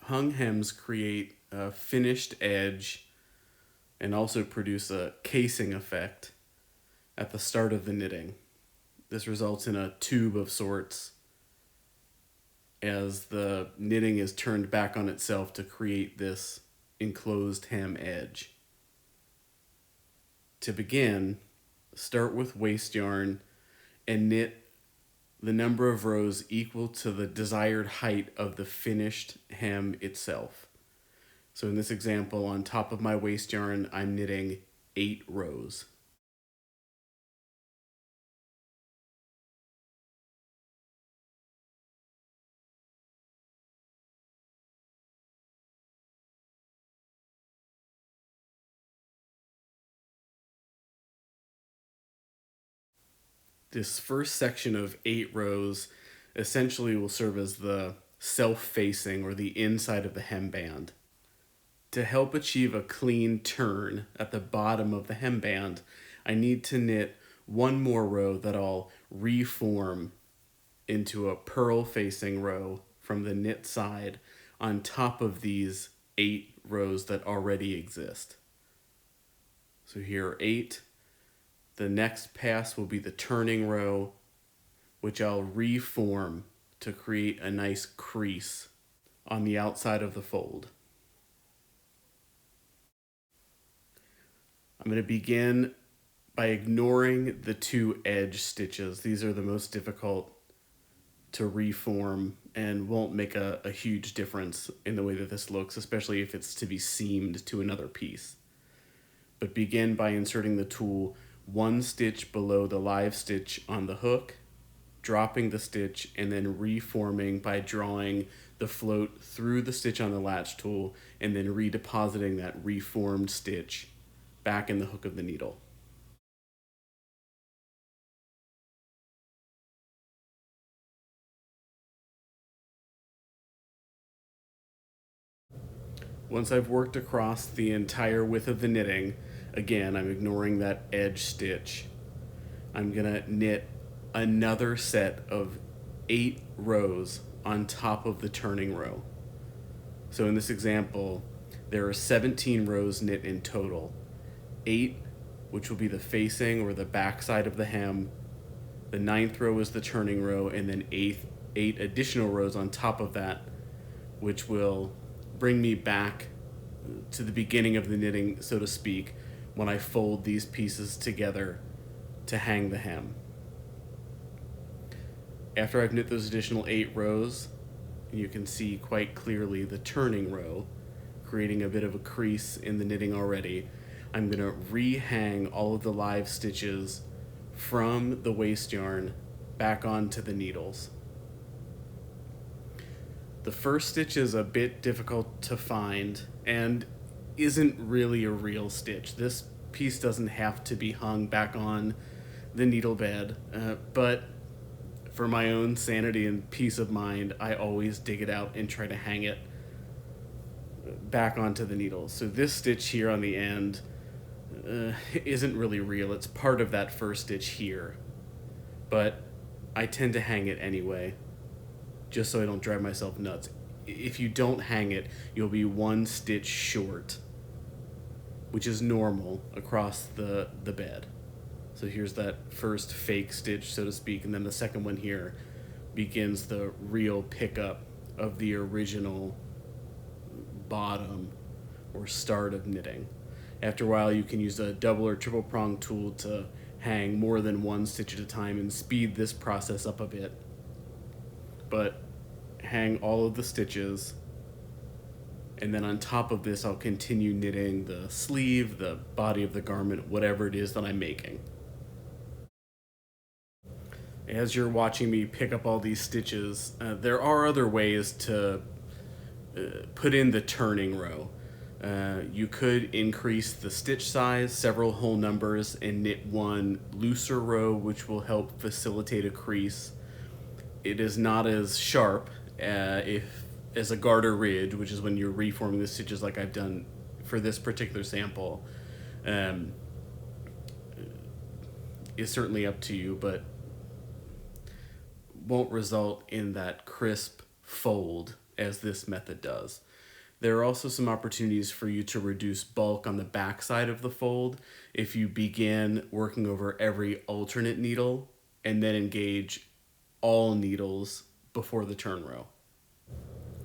Hung hems create a finished edge and also produce a casing effect at the start of the knitting. This results in a tube of sorts as the knitting is turned back on itself to create this enclosed hem edge. To begin, start with waste yarn and knit the number of rows equal to the desired height of the finished hem itself. So in this example, on top of my waste yarn, I'm knitting 8 rows. This first section of 8 rows essentially will serve as the self-facing or the inside of the hemband. To help achieve a clean turn at the bottom of the hemband, I need to knit one more row that I'll reform into a purl facing row from the knit side on top of these 8 rows that already exist. So here are 8. The next pass will be the turning row, which I'll reform to create a nice crease on the outside of the fold. I'm going to begin by ignoring the 2 edge stitches. These are the most difficult to reform and won't make a huge difference in the way that this looks, especially if it's to be seamed to another piece. But begin by inserting the tool 1 stitch below the live stitch on the hook, dropping the stitch, and then reforming by drawing the float through the stitch on the latch tool and then redepositing that reformed stitch back in the hook of the needle. Once I've worked across the entire width of the knitting, again, I'm ignoring that edge stitch. I'm gonna knit another set of 8 rows on top of the turning row. So in this example, there are 17 rows knit in total. 8, which will be the facing or the back side of the hem. The 9th row is the turning row, and then 8 additional rows on top of that, which will bring me back to the beginning of the knitting, so to speak, when I fold these pieces together to hang the hem. After I've knit those additional 8 rows, you can see quite clearly the turning row, creating a bit of a crease in the knitting already. I'm going to rehang all of the live stitches from the waste yarn back onto the needles. The first stitch is a bit difficult to find and isn't really a real stitch. This piece doesn't have to be hung back on the needle bed, but for my own sanity and peace of mind, I always dig it out and try to hang it back onto the needles. So this stitch here on the end isn't really real. It's part of that first stitch here, but I tend to hang it anyway, just so I don't drive myself nuts. If you don't hang it, you'll be 1 stitch short, which is normal across the bed. So here's that first fake stitch, so to speak, and then the second one here begins the real pickup of the original bottom or start of knitting. After a while, you can use a double or triple prong tool to hang more than 1 stitch at a time and speed this process up a bit. But hang all of the stitches, and then on top of this I'll continue knitting the sleeve, the body of the garment, whatever it is that I'm making. As you're watching me pick up all these stitches, there are other ways to put in the turning row. You could increase the stitch size several whole numbers and knit 1 looser row, which will help facilitate a crease. It is not as sharp as a garter ridge, which is when you're reforming the stitches like I've done for this particular sample. Is certainly up to you, but won't result in that crisp fold as this method does. There are also some opportunities for you to reduce bulk on the back side of the fold if you begin working over every alternate needle and then engage all needles before the turn row.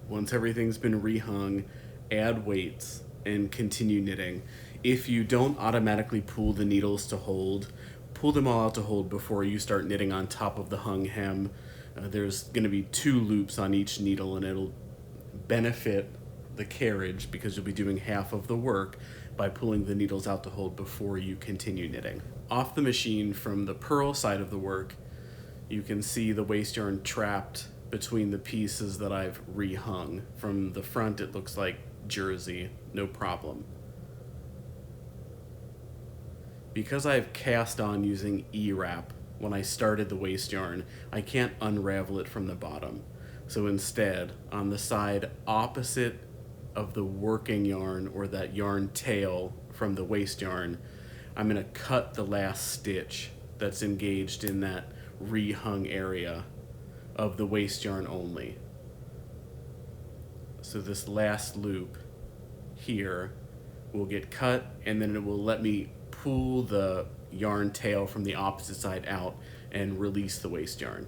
Once everything's been rehung, add weights and continue knitting. If you don't automatically pull the needles to hold, pull them all out to hold before you start knitting on top of the hung hem. There's going to be 2 loops on each needle, and it'll benefit the carriage because you'll be doing half of the work by pulling the needles out to hold before you continue knitting. Off the machine from the purl side of the work, you can see the waste yarn trapped between the pieces that I've rehung. From the front it looks like jersey, no problem. Because I've cast on using E-wrap when I started the waste yarn, I can't unravel it from the bottom. So instead, on the side opposite of the working yarn, or that yarn tail from the waste yarn, I'm going to cut the last stitch that's engaged in that rehung area of the waste yarn only. So this last loop here will get cut, and then it will let me pull the yarn tail from the opposite side out and release the waste yarn.